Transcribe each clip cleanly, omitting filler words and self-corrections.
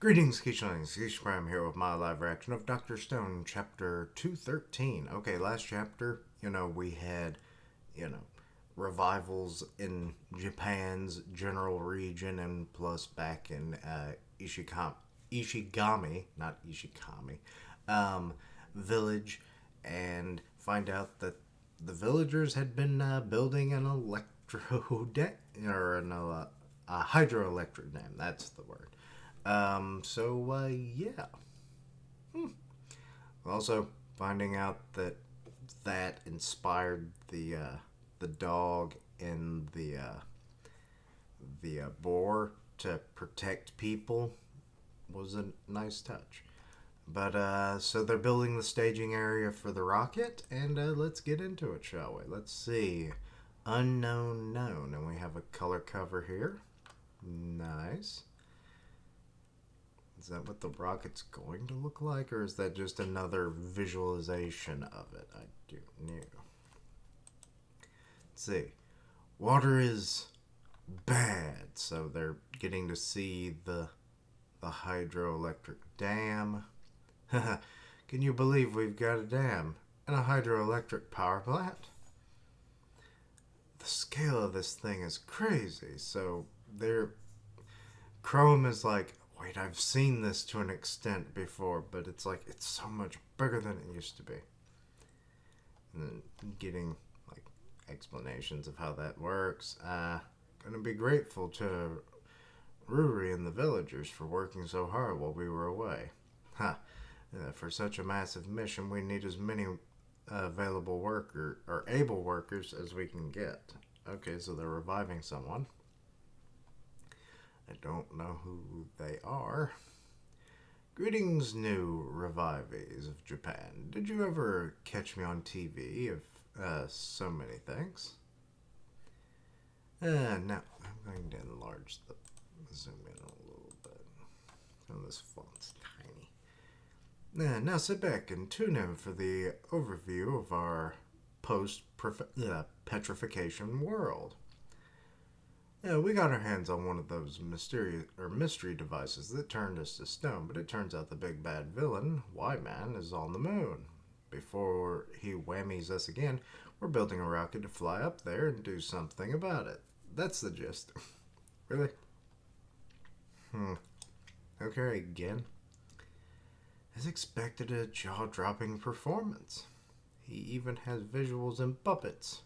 Greetings, Keishlings. Keisha Prime here with my live reaction of Dr. Stone, Chapter 213. Okay, last chapter, we had, you know, revivals in Japan's general region and plus back in Ishigami, not Ishikami, um, village, and find out that the villagers had been building an electro dam, or a hydroelectric dam, that's the word. Yeah. Also, finding out that that inspired the dog and the boar to protect people was a nice touch. But so they're building the staging area for the rocket, and let's get into it, shall we? Let's see. Unknown known, and we have a color cover here. Nice. Is that what the rocket's going to look like, or is that just another visualization of it? I don't know. Let's see. Water is bad, so they're getting to see the hydroelectric dam. Can you believe we've got a dam and a hydroelectric power plant? The scale of this thing is crazy. So they're Chrome is like, wait, I've seen this to an extent before, but it's like it's so much bigger than it used to be. And then getting like explanations of how that works. Gonna be grateful to Ruri and the villagers for working so hard while we were away. Ha! For such a massive mission, we need as many available worker or able workers as we can get. Okay, so they're reviving someone. I don't know who they are. Greetings, new revivees of Japan. Did you ever catch me on TV of so many things? Now, I'm going to enlarge the zoom in a little bit. Oh, this font's tiny. Now sit back and tune in for the overview of our post-petrification world. Yeah, we got our hands on one of those mystery devices that turned us to stone, but it turns out the big bad villain, Y-Man, is on the moon. Before he whammies us again, we're building a rocket to fly up there and do something about it. That's the gist. Really? Okay, again. As expected, a jaw-dropping performance. He even has visuals and puppets.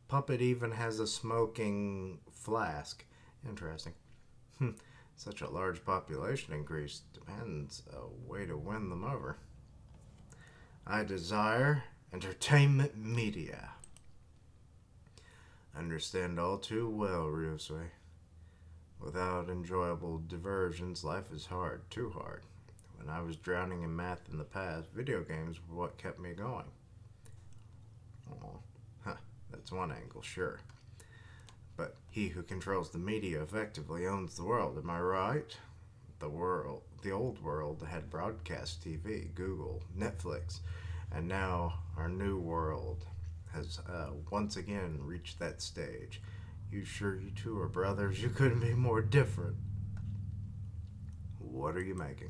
Puppet even has a smoking flask. Interesting. Such a large population increase demands a way to win them over. I desire entertainment media. Understand all too well, Ryusui. Without enjoyable diversions, life is hard, too hard. When I was drowning in math in the past, video games were what kept me going. That's one angle, sure. But he who controls the media effectively owns the world, am I right? The old world had broadcast TV, Google, Netflix, and now our new world has once again reached that stage. You sure you two are brothers? You couldn't be more different. What are you making?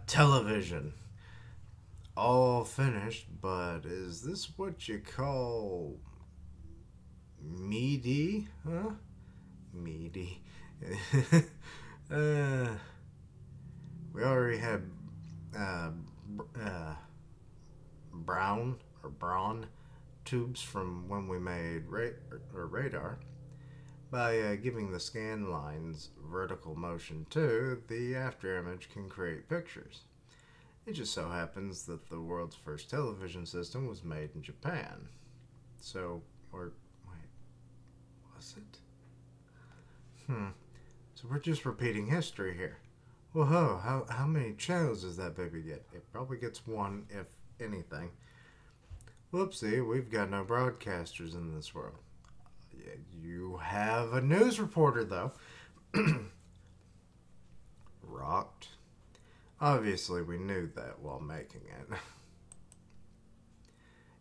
Television. All finished, but is this what you call meaty? Huh? Meaty. We already had brown or brawn tubes from when we made radar. By giving the scan lines vertical motion too, the after image can create pictures. It just so happens that the world's first television system was made in Japan. So, or, wait, was it? So we're just repeating history here. Whoa, how many channels does that baby get? It probably gets one, if anything. Whoopsie, we've got no broadcasters in this world. You have a news reporter, though. Rocked. Obviously, we knew that while making it.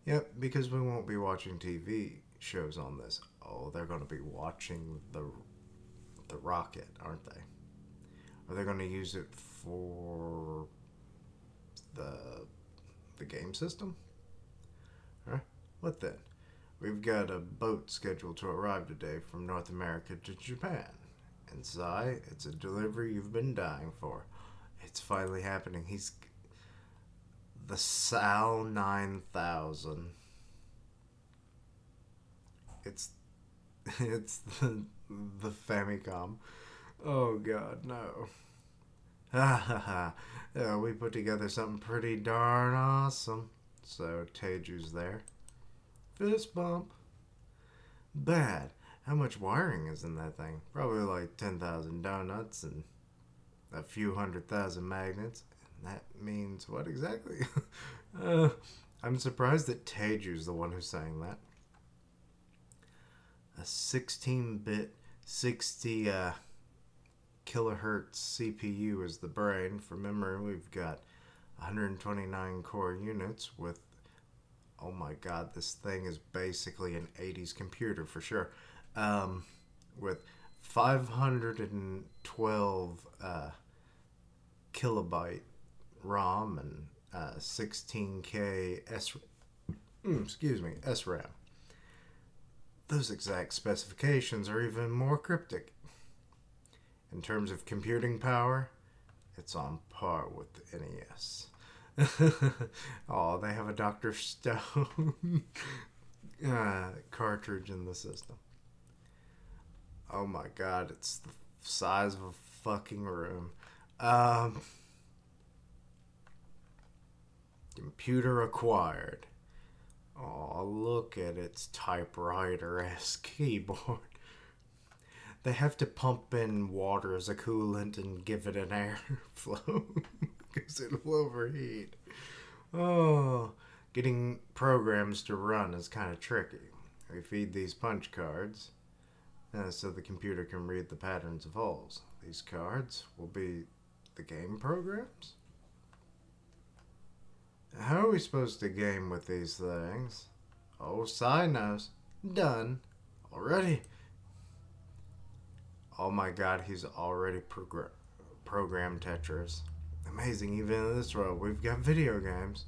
Yep, because we won't be watching TV shows on this. Oh, they're going to be watching the rocket, aren't they? Are they going to use it for the game system? Huh? What then? We've got a boat scheduled to arrive today from North America to Japan. And Sai, it's a delivery you've been dying for. It's finally happening. He's the SAL 9000. It's the Famicom. Oh god, no. Ha ha ha. We put together something pretty darn awesome. So Teju's there. Fist bump. Bad. How much wiring is in that thing? Probably like 10,000 donuts and a few 100,000 magnets. And that means what exactly? I'm surprised that Teju's the one who's saying that. A 16-bit, 60 kilohertz CPU is the brain. For memory, we've got 129 core units with, oh my god, this thing is basically an 80s computer for sure. With 512 kilobyte ROM and 16K SRAM. Those exact specifications are even more cryptic. In terms of computing power, it's on par with the NES. Oh, they have a Dr. Stone cartridge in the system. Oh my god, it's the size of a fucking room. Computer acquired. Oh, look at its typewriter-esque keyboard. They have to pump in water as a coolant and give it an airflow because it'll overheat. Oh, getting programs to run is kind of tricky. We feed these punch cards so the computer can read the patterns of holes. These cards will be the game programs? How are we supposed to game with these things? Oh, Sai knows. Done. Already. Oh my god, he's already programmed Tetris. Amazing, even in this world, we've got video games.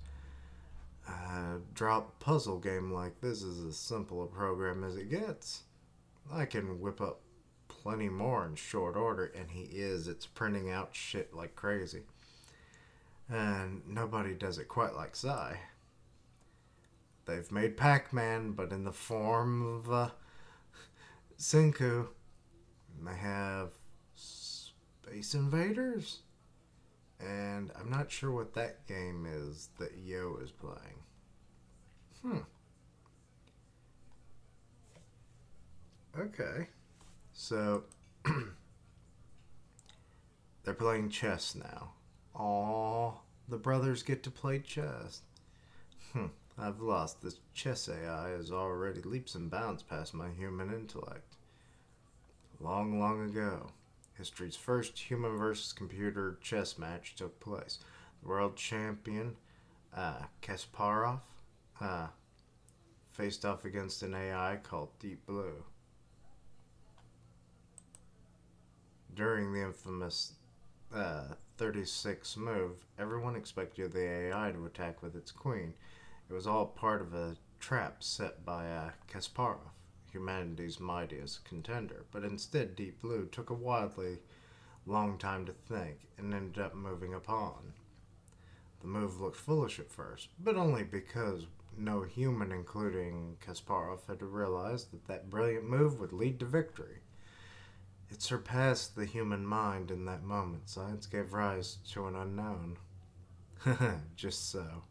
Drop puzzle game like this is as simple a program as it gets. I can whip up plenty more in short order, and it's printing out shit like crazy. And nobody does it quite like Sai. They've made Pac-Man, but in the form of Senku. They have Space Invaders, and I'm not sure what that game is that Yo is playing. Okay. So, they're playing chess now. Aw, the brothers get to play chess. I've lost. This chess AI is already leaps and bounds past my human intellect. Long, long ago, history's first human versus computer chess match took place. The world champion, Kasparov, faced off against an AI called Deep Blue. During the infamous 36 move, everyone expected the AI to attack with its queen. It was all part of a trap set by Kasparov, humanity's mightiest contender. But instead, Deep Blue took a wildly long time to think and ended up moving a pawn. The move looked foolish at first, but only because no human, including Kasparov, had realized that brilliant move would lead to victory. It surpassed the human mind in that moment. Science gave rise to an unknown. Just so.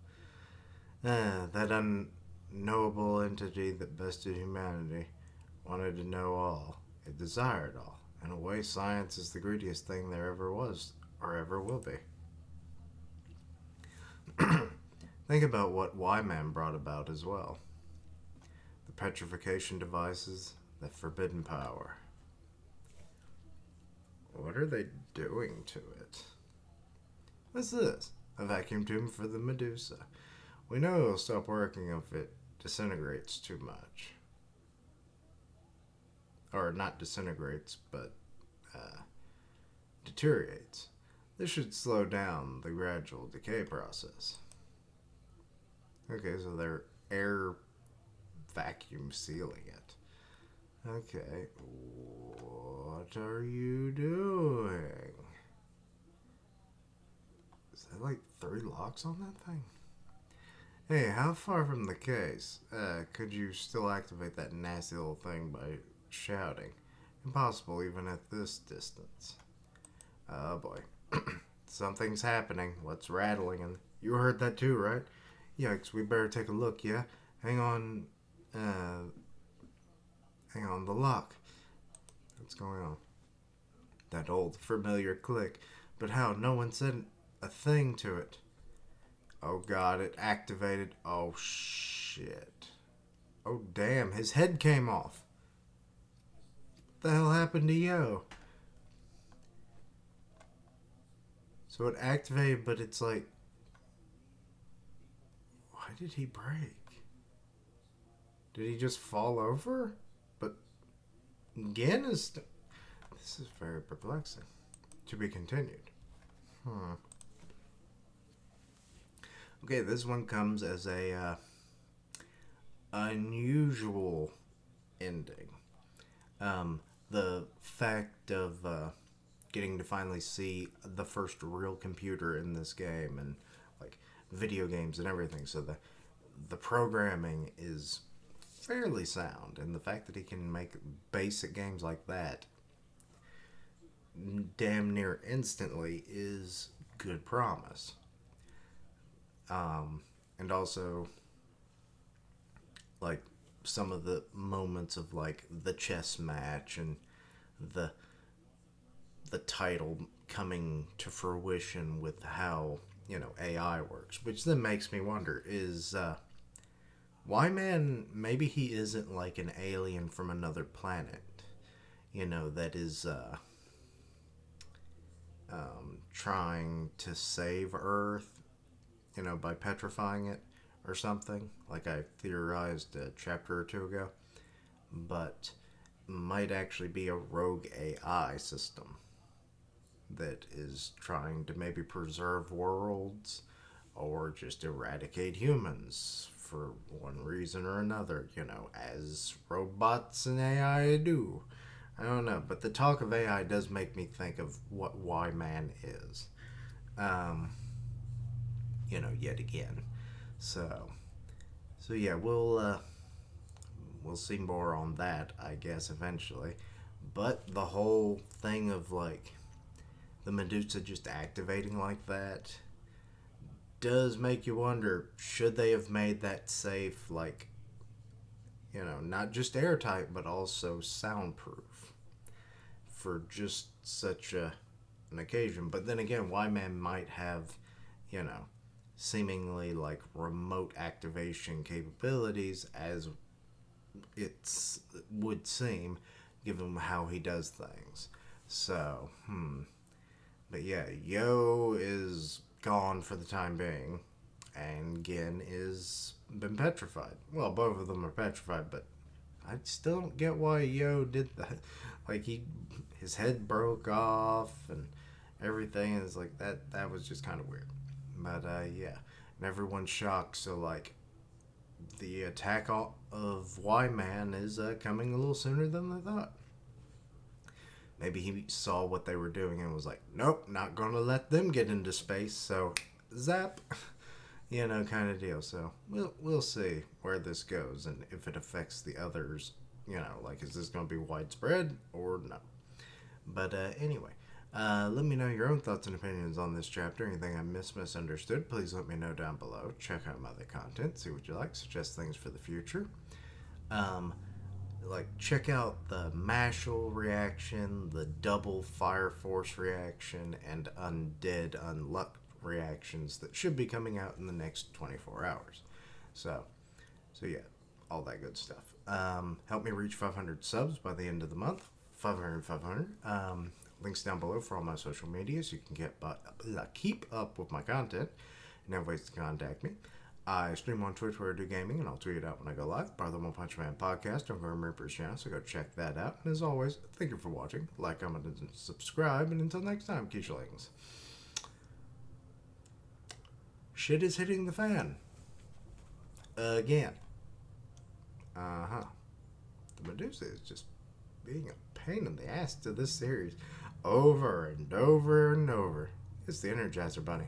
That unknowable entity that bested humanity wanted to know all. It desired all. In a way, science is the greediest thing there ever was, or ever will be. Think about what Y-Man brought about as well. The petrification devices, the forbidden power. What are they doing to it? What's this? A vacuum tube for the Medusa. We know it'll stop working if it disintegrates too much. Or not disintegrates, but deteriorates. This should slow down the gradual decay process. Okay, so they're air vacuum sealing it. Okay, what are you doing? Is there like 3 locks on that thing? Hey, how far from the case? Could you still activate that nasty little thing by shouting? Impossible even at this distance. Oh boy. Something's happening. What's rattling? And you heard that too, right? Yikes, we better take a look, yeah? Hang on, the lock. What's going on? That old familiar click. But how? No one said a thing to it. Oh god, it activated. Oh shit. Oh damn, his head came off. What the hell happened to Yo? So it activated, but it's like, why did he break? Did he just fall over? But Gin is... This is very perplexing. To be continued. Okay, this one comes as a unusual ending. The fact of getting to finally see the first real computer in this game and like video games and everything. So the programming is fairly sound, and the fact that he can make basic games like that damn near instantly is good promise. And also, like, some of the moments of like the chess match and the title coming to fruition with how, you know, AI works, which then makes me wonder, is Y-Man, maybe he isn't like an alien from another planet, you know, that is trying to save Earth, you know, by petrifying it or something, like I theorized a chapter or two ago, but might actually be a rogue AI system that is trying to maybe preserve worlds or just eradicate humans for one reason or another, you know, as robots and AI do. I don't know, but the talk of AI does make me think of what Y-Man is. You know, yet again. So yeah, we'll see more on that, I guess, eventually. But the whole thing of like the Medusa just activating like that does make you wonder, should they have made that safe, like, you know, not just airtight but also soundproof for just such an occasion. But then again, Y-Man might have, you know, seemingly like remote activation capabilities as it would seem, given how he does things. So, But yeah, Yo is gone for the time being, and Gin is been petrified. Well, both of them are petrified, but I still don't get why Yo did that. Like, his head broke off and everything, and it's like that was just kind of weird. But yeah, and everyone's shocked. So like, the attack of Y-Man is coming a little sooner than they thought. Maybe he saw what they were doing and was like, nope, not gonna let them get into space. So zap, you know, kind of deal. So we'll see where this goes and if it affects the others. You know, like, is this gonna be widespread or no? But anyway. Let me know your own thoughts and opinions on this chapter. Anything I misunderstood, please let me know down below. Check out my other content, see what you like, suggest things for the future. Like, check out the Mashal reaction, the double Fire Force reaction, and Undead Unluck reactions that should be coming out in the next 24 hours. So yeah, all that good stuff. Help me reach 500 subs by the end of the month. 500. Links down below for all my social media so you can keep up with my content and have ways to contact me. I stream on Twitch where I do gaming, and I'll tweet it out when I go live. Part of the One Punch Man podcast on Grim Reaper's channel, so go check that out. And as always, thank you for watching. Like, comment, and subscribe. And until next time, Keishlings. shit is hitting the fan. Again. Uh-huh. The Medusa is just being a pain in the ass to this series over and over and over. It's the Energizer Bunny.